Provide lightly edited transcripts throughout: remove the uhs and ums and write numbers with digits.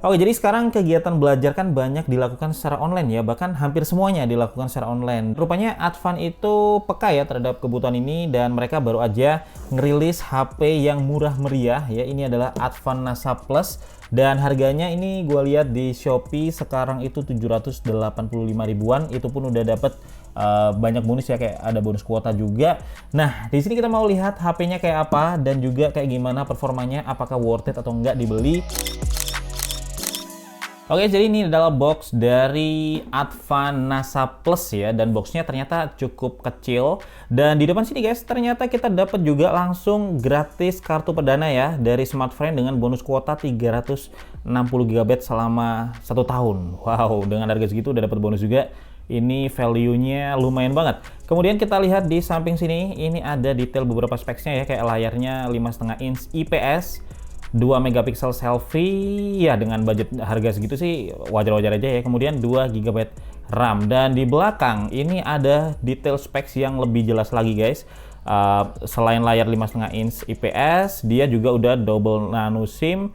Oke, jadi sekarang kegiatan belajar kan banyak dilakukan secara online ya, bahkan hampir semuanya dilakukan secara online. Rupanya Advan itu peka ya terhadap kebutuhan ini dan mereka baru aja ngerilis HP yang murah meriah ya. Ini adalah Advan NASA Plus dan harganya ini gue lihat di Shopee sekarang itu 785 ribuan. Itu pun udah dapet banyak bonus ya, kayak ada bonus kuota juga. Nah, di sini kita mau lihat HP-nya kayak apa dan juga kayak gimana performanya, apakah worth it atau enggak dibeli. Oke, jadi ini adalah box dari Advan NASA Plus ya, dan boxnya ternyata cukup kecil. Dan di depan sini guys, ternyata kita dapat juga langsung gratis kartu perdana ya dari Smartfren dengan bonus kuota 360 GB selama 1 tahun. Wow, dengan harga segitu udah dapat bonus juga. Ini value-nya lumayan banget. Kemudian kita lihat di samping sini, ini ada detail beberapa specs-nya ya, kayak layarnya 5,5 inch IPS. 2 megapiksel selfie ya, dengan budget harga segitu sih wajar-wajar aja ya. Kemudian 2 GB RAM dan di belakang ini ada detail specs yang lebih jelas lagi guys. Selain layar 5,5 inch IPS, dia juga udah double nano SIM.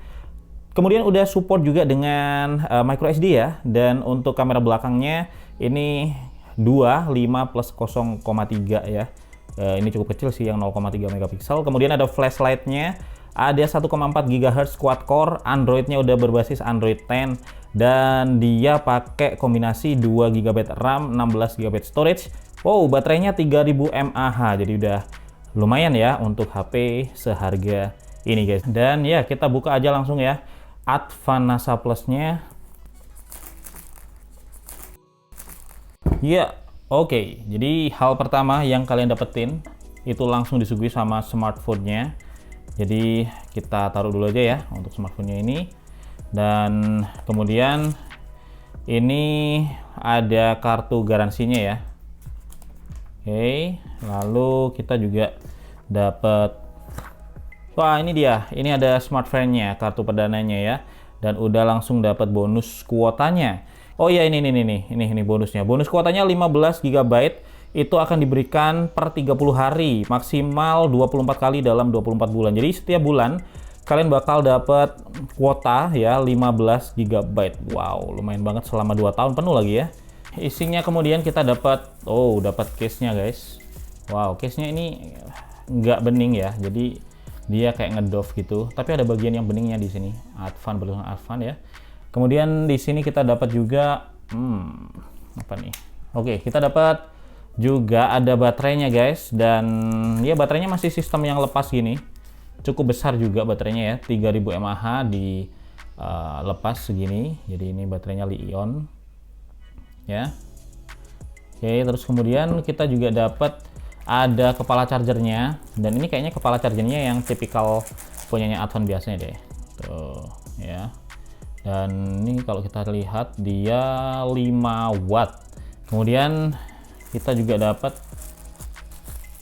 Kemudian udah support juga dengan micro SD ya, dan untuk kamera belakangnya ini 2 5 plus 0,3 ya. Ini cukup kecil sih yang 0,3 megapiksel. Kemudian ada flashlightnya. Ada 1,4 GHz quad core, Android-nya udah berbasis Android 10 dan dia pakai kombinasi 2 GB RAM, 16 GB storage. Wow, baterainya 3000 mAh. Jadi udah lumayan ya untuk HP seharga ini guys. Dan ya, kita buka aja langsung ya Advan NASA Plus-nya. Ya, oke. Jadi hal pertama yang kalian dapetin itu langsung disuguhi sama smartphone-nya. Jadi kita taruh dulu aja ya untuk smartphone-nya ini. Dan kemudian ini ada kartu garansinya ya. Oke, lalu kita juga dapat, wah ini dia, ini ada Smartfren-nya, kartu perdananya ya. Dan udah langsung dapat bonus kuotanya. Oh iya, ini bonusnya. Bonus kuotanya 15 GB. Itu akan diberikan per 30 hari, maksimal 24 kali dalam 24 bulan. Jadi setiap bulan kalian bakal dapat kuota ya 15 GB. Wow, lumayan banget selama 2 tahun penuh lagi ya. Isinya kemudian kita dapat, dapat case-nya guys. Wow, case-nya ini nggak bening ya. Jadi dia kayak ngedove gitu, tapi ada bagian yang beningnya di sini. Advan, bertuliskan Advan ya. Kemudian di sini kita dapat juga apa nih? Oke, kita dapat juga ada baterainya guys, dan ya baterainya masih sistem yang lepas gini, cukup besar juga baterainya ya, 3000 mAh di lepas segini. Jadi ini baterainya Li-ion ya. Oke, terus kemudian kita juga dapat ada kepala chargernya, dan ini kayaknya kepala chargernya yang tipikal punyanya Advan biasanya deh tuh ya. Dan ini kalau kita lihat dia 5 watt. Kemudian kita juga dapat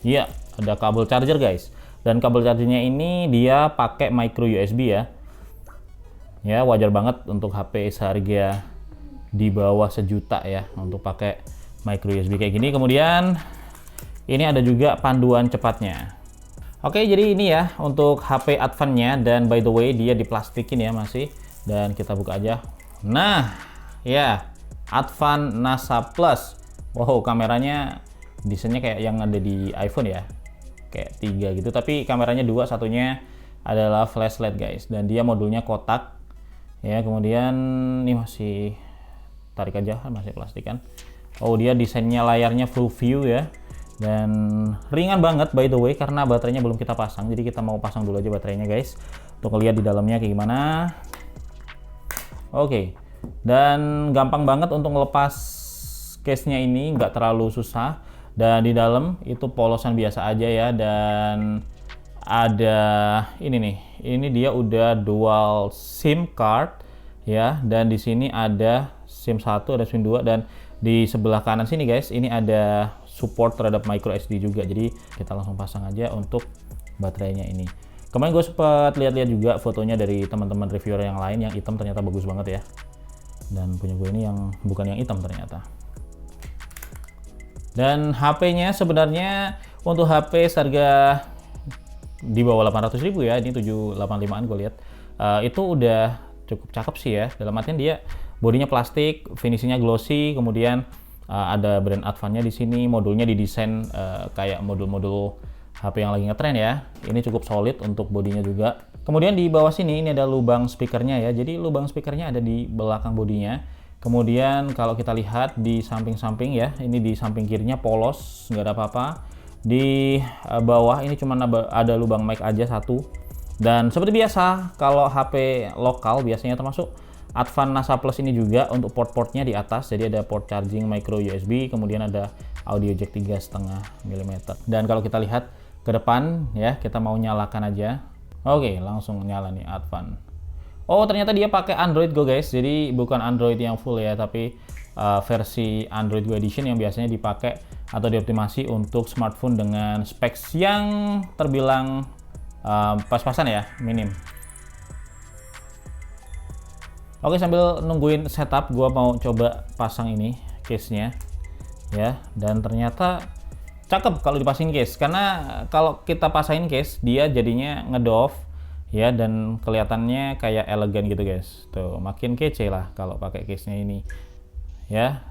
ya ada kabel charger guys, dan kabel chargernya ini dia pakai micro USB ya. Ya wajar banget untuk HP seharga di bawah sejuta ya untuk pakai micro USB kayak gini. Kemudian ini ada juga panduan cepatnya. Oke, jadi ini ya untuk HP Advan-nya, dan by the way dia diplastikin ya masih, dan kita buka aja. Nah ya, Advan NASA Plus. Wow, kameranya desainnya kayak yang ada di iPhone ya, kayak 3 gitu, tapi kameranya 2, satunya adalah flashlight guys, dan dia modulnya kotak ya. Kemudian ini masih tarik aja kan, masih plastik kan. Oh, dia desainnya layarnya full view ya, dan ringan banget by the way karena baterainya belum kita pasang. Jadi kita mau pasang dulu aja baterainya guys untuk lihat di dalamnya kayak gimana. Oke, dan gampang banget untuk ngelepas case-nya, ini nggak terlalu susah, dan di dalam itu polosan biasa aja ya. Dan ada ini nih, ini dia udah dual SIM card ya, dan di sini ada SIM 1, ada SIM 2, dan di sebelah kanan sini guys ini ada support terhadap micro SD juga. Jadi kita langsung pasang aja untuk baterainya ini. Kemarin gue sempat lihat-lihat juga fotonya dari teman-teman reviewer yang lain, yang hitam ternyata bagus banget ya, dan punya gue ini yang bukan yang hitam ternyata. Dan HP-nya sebenarnya untuk HP seharga di bawah 800.000 ya, ini 785-an gue lihat, itu udah cukup cakep sih ya. Dalam artian dia bodinya plastik, finishingnya glossy, kemudian ada brand Advan-nya di sini, modulnya didesain kayak modul-modul HP yang lagi ngetren ya. Ini cukup solid untuk bodinya juga. Kemudian di bawah sini ini ada lubang speakernya ya. Jadi lubang speakernya ada di belakang bodinya. Kemudian kalau kita lihat di samping-samping ya, ini di samping kirinya polos, nggak ada apa-apa. Di bawah ini cuma ada lubang mic aja satu. Dan seperti biasa, kalau HP lokal biasanya termasuk Advan NASA Plus ini juga untuk port-portnya di atas. Jadi ada port charging micro USB, kemudian ada audio jack 3,5 mm. Dan kalau kita lihat ke depan ya, kita mau nyalakan aja. Oke, langsung nyala nih Advan. Oh, ternyata dia pakai Android Go guys. Jadi bukan Android yang full ya, tapi versi Android Go Edition yang biasanya dipakai atau dioptimasi untuk smartphone dengan specs yang terbilang pas-pasan ya, minim. Oke, sambil nungguin setup, gua mau coba pasang ini case-nya ya. Dan ternyata cakep kalau dipasang case, karena kalau kita pasangin case dia jadinya ngedove ya, dan kelihatannya kayak elegan gitu guys. Tuh, makin kece lah kalau pakai case-nya ini ya.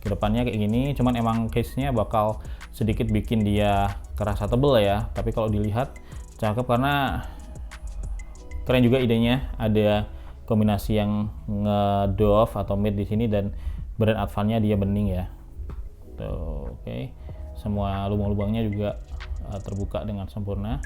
Kedepannya kayak gini, cuman emang case-nya bakal sedikit bikin dia kerasa tebel ya. Tapi kalau dilihat cakep karena keren juga idenya. Ada kombinasi yang ngedove atau matte di sini, dan brand Advan-nya dia bening ya. Tuh, oke. Semua lubang-lubangnya juga terbuka dengan sempurna.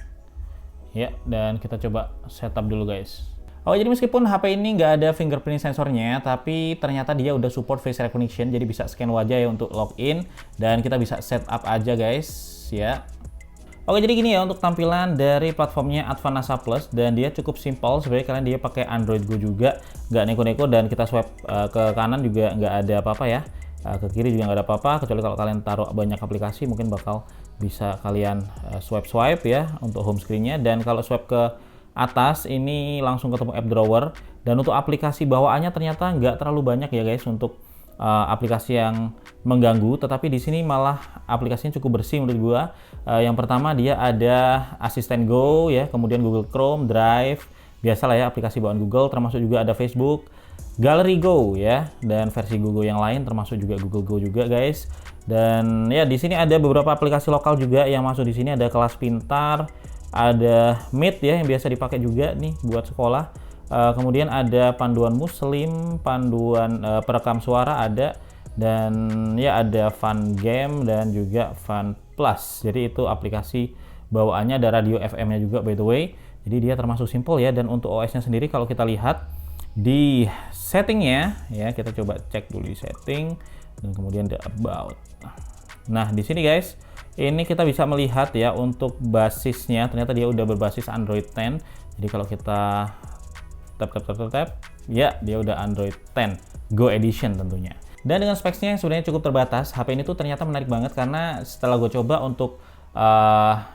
Ya, dan kita coba setup dulu guys. Oh, jadi meskipun HP ini nggak ada fingerprint sensornya, tapi ternyata dia udah support face recognition, jadi bisa scan wajah ya untuk login, dan kita bisa setup aja guys ya. Oke, jadi gini ya untuk tampilan dari platformnya Advan NASA Plus, dan dia cukup simpel sebenarnya karena dia pakai Android Go juga, nggak neko-neko, dan kita swipe ke kanan juga nggak ada apa-apa ya. Ke kiri juga nggak ada apa-apa, kecuali kalau kalian taruh banyak aplikasi mungkin bakal bisa kalian swipe ya untuk home screen-nya. Dan kalau swipe ke atas ini langsung ketemu app drawer, dan untuk aplikasi bawaannya ternyata nggak terlalu banyak ya guys untuk aplikasi yang mengganggu, tetapi di sini malah aplikasinya cukup bersih menurut gua. Yang pertama dia ada Assistant Go ya, kemudian Google Chrome, Drive, biasalah ya aplikasi bawaan Google, termasuk juga ada Facebook, Gallery Go ya, dan versi Google yang lain termasuk juga Google Go juga guys. Dan ya di sini ada beberapa aplikasi lokal juga yang masuk di sini, ada Kelas Pintar, ada Meet ya yang biasa dipakai juga nih buat sekolah. Kemudian ada panduan Muslim, panduan perekam suara ada, dan ya ada Fun Game dan juga Fun Plus. Jadi itu aplikasi bawaannya, ada radio FM-nya juga by the way. Jadi dia termasuk simple ya. Dan untuk OS-nya sendiri kalau kita lihat di settingnya ya, kita coba cek dulu di setting dan kemudian di about. Nah di sini guys, ini kita bisa melihat ya untuk basisnya ternyata dia udah berbasis Android 10. Jadi kalau kita tap ya dia udah Android 10 Go Edition tentunya. Dan dengan specsnya yang sebenarnya cukup terbatas, HP ini tuh ternyata menarik banget karena setelah gue coba untuk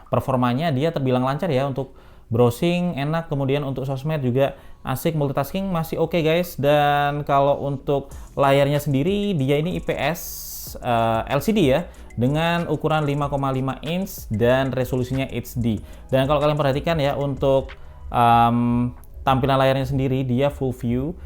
performanya dia terbilang lancar ya, untuk browsing enak, kemudian untuk sosmed juga asik, multitasking masih oke guys. Dan kalau untuk layarnya sendiri dia ini IPS LCD ya, dengan ukuran 5,5 inch dan resolusinya HD. Dan kalau kalian perhatikan ya untuk tampilan layarnya sendiri dia full view.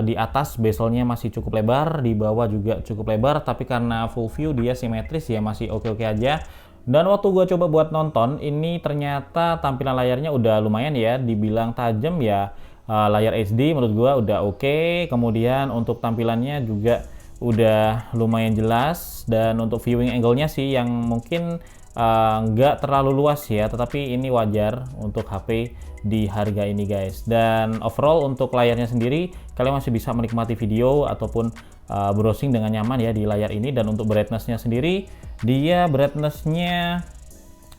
Di atas bezelnya masih cukup lebar, di bawah juga cukup lebar, tapi karena full view dia simetris ya, masih oke-oke aja. Dan waktu gua coba buat nonton ini ternyata tampilan layarnya udah lumayan ya, dibilang tajam ya. Layar HD menurut gua udah oke. Kemudian untuk tampilannya juga udah lumayan jelas, dan untuk viewing angle-nya sih yang mungkin nggak terlalu luas ya, tetapi ini wajar untuk HP di harga ini guys. Dan overall untuk layarnya sendiri kalian masih bisa menikmati video ataupun browsing dengan nyaman ya di layar ini. Dan untuk brightness-nya sendiri dia brightness-nya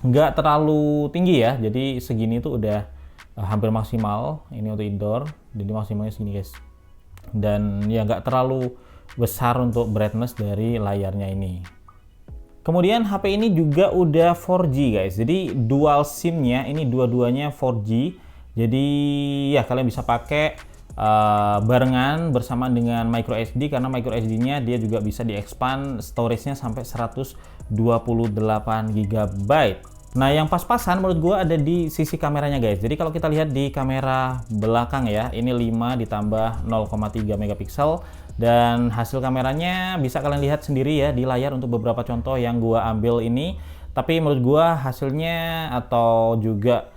nggak terlalu tinggi ya, jadi segini tuh udah hampir maksimal. Ini untuk indoor, jadi maksimalnya segini guys, dan ya nggak terlalu besar untuk brightness dari layarnya ini. Kemudian HP ini juga udah 4G guys, jadi dual SIM-nya ini dua-duanya 4G. Jadi ya kalian bisa pakai barengan bersamaan dengan micro SD, karena micro SD-nya dia juga bisa di-expand storage-nya sampai 128 GB. Nah, yang pas-pasan menurut gua ada di sisi kameranya guys. Jadi kalau kita lihat di kamera belakang ya, ini 5 ditambah 0,3 megapiksel dan hasil kameranya bisa kalian lihat sendiri ya di layar untuk beberapa contoh yang gua ambil ini. Tapi menurut gua hasilnya atau juga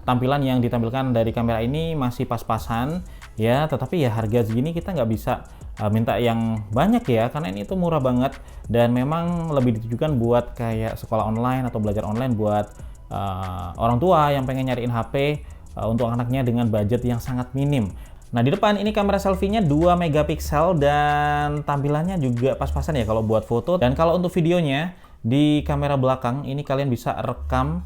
tampilan yang ditampilkan dari kamera ini masih pas-pasan ya, tetapi ya harga segini kita nggak bisa minta yang banyak ya, karena ini tuh murah banget dan memang lebih ditujukan buat kayak sekolah online atau belajar online buat orang tua yang pengen nyariin HP untuk anaknya dengan budget yang sangat minim. Nah, di depan ini kamera selfie-nya 2 megapiksel dan tampilannya juga pas-pasan ya kalau buat foto. Dan kalau untuk videonya di kamera belakang ini kalian bisa rekam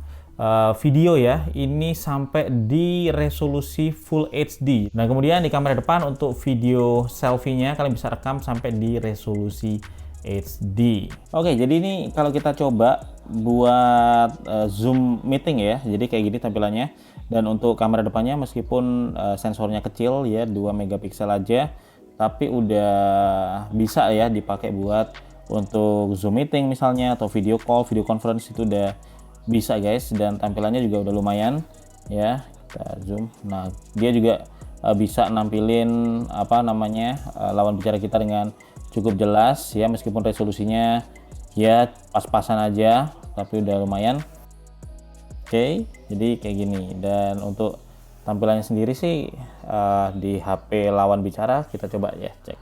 video ya, ini sampai di resolusi Full HD. Nah, kemudian di kamera depan untuk video selfie-nya kalian bisa rekam sampai di resolusi HD. Oke, jadi ini kalau kita coba buat Zoom meeting ya, jadi kayak gini tampilannya. Dan untuk kamera depannya meskipun sensornya kecil ya, 2 megapiksel aja, tapi udah bisa ya dipakai buat untuk Zoom meeting misalnya, atau video call, video conference itu udah bisa guys, dan tampilannya juga udah lumayan ya. Kita zoom. Nah, dia juga bisa nampilin apa namanya lawan bicara kita dengan cukup jelas ya, meskipun resolusinya ya pas-pasan aja tapi udah lumayan. Oke, jadi kayak gini. Dan untuk tampilannya sendiri sih di HP lawan bicara kita coba ya cek.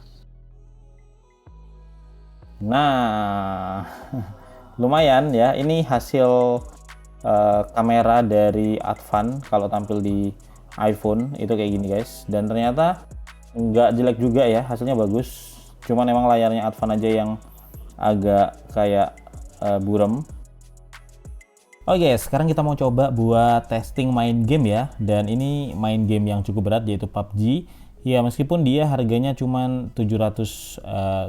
Nah, lumayan ya, ini hasil kamera dari Advan kalau tampil di iPhone itu kayak gini guys, dan ternyata nggak jelek juga ya, hasilnya bagus, cuman emang layarnya Advan aja yang agak kayak buram. Oke, sekarang kita mau coba buat testing main game ya, dan ini main game yang cukup berat yaitu PUBG ya, meskipun dia harganya cuman 700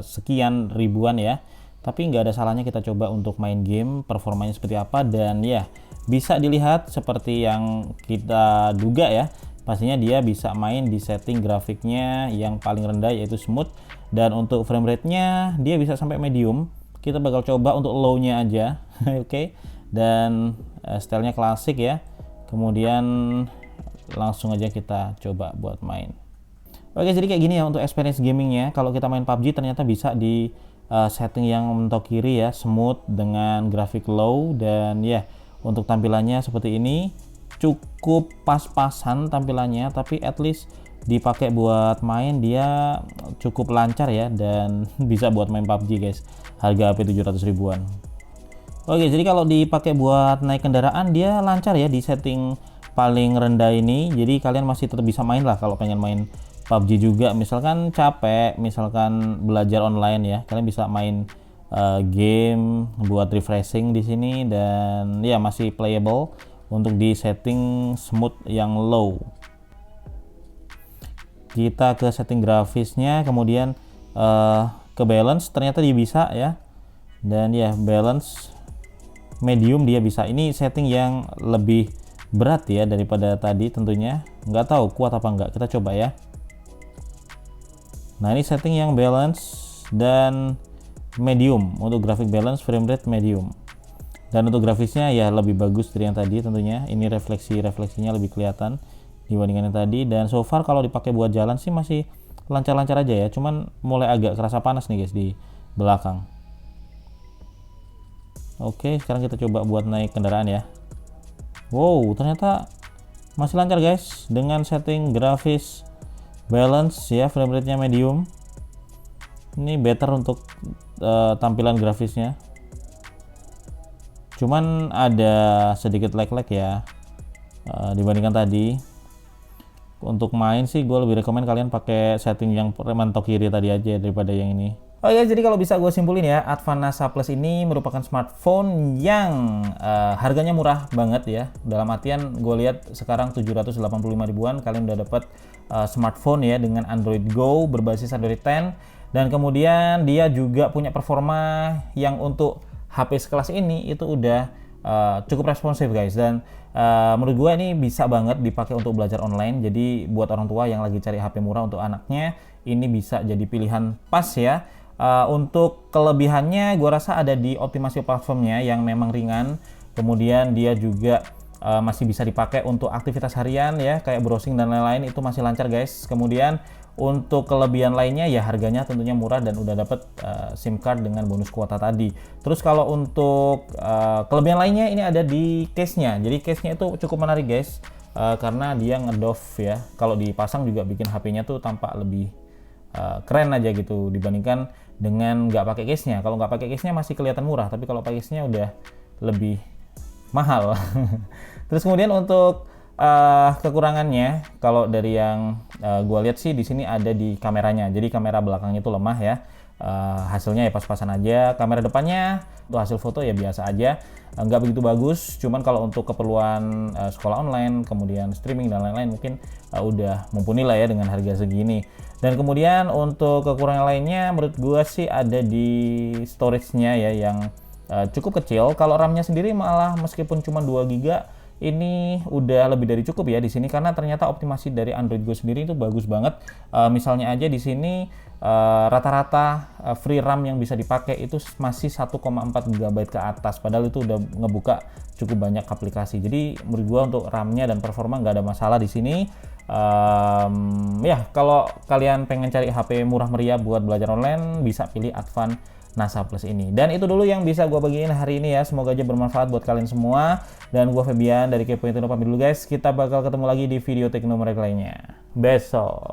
sekian ribuan ya, tapi nggak ada salahnya kita coba untuk main game, performanya seperti apa. Dan ya bisa dilihat seperti yang kita duga ya, pastinya dia bisa main di setting grafiknya yang paling rendah yaitu smooth, dan untuk frame rate-nya dia bisa sampai medium. Kita bakal coba untuk low-nya aja. Oke. Dan stylenya klasik ya, kemudian langsung aja kita coba buat main. Oke, jadi kayak gini ya untuk experience gamingnya. Kalau kita main PUBG ternyata bisa di setting yang mentok kiri ya, smooth dengan grafik low, dan ya untuk tampilannya seperti ini, cukup pas-pasan tampilannya, tapi at least dipakai buat main dia cukup lancar ya, dan bisa buat main PUBG guys, harga HP 700 ribuan. Oke, jadi kalau dipakai buat naik kendaraan dia lancar ya di setting paling rendah ini, jadi kalian masih tetap bisa main lah kalau pengen main PUBG juga, misalkan capek, misalkan belajar online ya, kalian bisa main game buat refreshing di sini, dan ya masih playable untuk di setting smooth yang low. Kita ke setting grafisnya, kemudian ke balance, ternyata dia bisa ya, dan ya balance medium dia bisa. Ini setting yang lebih berat ya daripada tadi tentunya, nggak tahu kuat apa enggak, kita coba ya. Nah, ini setting yang balance dan medium untuk grafik balance, frame rate medium. Dan untuk grafisnya ya lebih bagus dari yang tadi tentunya. Ini refleksinya lebih kelihatan dibandingkan yang tadi, dan so far kalau dipakai buat jalan sih masih lancar-lancar aja ya. Cuman mulai agak kerasa panas nih guys di belakang. Oke, sekarang kita coba buat naik kendaraan ya. Wow, ternyata masih lancar guys dengan setting grafis balance ya, frame rate-nya medium. Ini better untuk tampilan grafisnya. Cuman ada sedikit lag-lag ya dibandingkan tadi. Untuk main sih gue lebih rekomen kalian pakai setting yang mentok kiri tadi aja daripada yang ini. Oke, jadi kalau bisa gue simpulin ya, Advan NASA Plus ini merupakan smartphone yang harganya murah banget ya. Dalam artian gue lihat sekarang 785 ribuan kalian udah dapat smartphone ya dengan Android Go berbasis Android 10, dan kemudian dia juga punya performa yang untuk HP sekelas ini itu udah cukup responsif guys, dan menurut gue ini bisa banget dipakai untuk belajar online. Jadi buat orang tua yang lagi cari HP murah untuk anaknya, ini bisa jadi pilihan pas ya. Untuk kelebihannya gue rasa ada di optimasi platformnya yang memang ringan Kemudian dia juga masih bisa dipakai untuk aktivitas harian ya, kayak browsing dan lain-lain, itu masih lancar guys. Kemudian untuk kelebihan lainnya ya harganya tentunya murah dan udah dapet SIM card dengan bonus kuota tadi. Terus kalau untuk kelebihan lainnya ini ada di case-nya. Jadi case-nya itu cukup menarik guys, karena dia ngedove ya. Kalau dipasang juga bikin HP-nya tuh tampak lebih keren aja gitu dibandingkan dengan nggak pakai case-nya. Kalau nggak pakai case-nya masih kelihatan murah, tapi kalau pakai case-nya udah lebih mahal. Terus kemudian untuk kekurangannya, kalau dari yang gue lihat sih di sini ada di kameranya. Jadi kamera belakangnya itu lemah ya. Hasilnya ya pas-pasan aja. Kamera depannya untuk hasil foto ya biasa aja, nggak begitu bagus. Cuman kalau untuk keperluan sekolah online, kemudian streaming dan lain-lain mungkin udah mumpuni lah ya dengan harga segini. Dan kemudian untuk kekurangan lainnya menurut gue sih ada di storage-nya ya, yang cukup kecil. Kalau RAM-nya sendiri malah meskipun cuma 2 GB ini udah lebih dari cukup ya di sini, karena ternyata optimasi dari Android Go sendiri itu bagus banget. Misalnya aja di sini rata-rata free RAM yang bisa dipakai itu masih 1,4 GB ke atas, padahal itu udah ngebuka cukup banyak aplikasi. Jadi menurut gua untuk RAM-nya dan performa nggak ada masalah di sini. Ya kalau kalian pengen cari HP murah meriah buat belajar online, bisa pilih Advan NASA Plus ini. Dan itu dulu yang bisa gue bagiin hari ini ya. Semoga aja bermanfaat buat kalian semua. Dan gue Febian dari Kepoin Tekno pamit dulu guys. Kita bakal ketemu lagi di video teknomerek lainnya besok.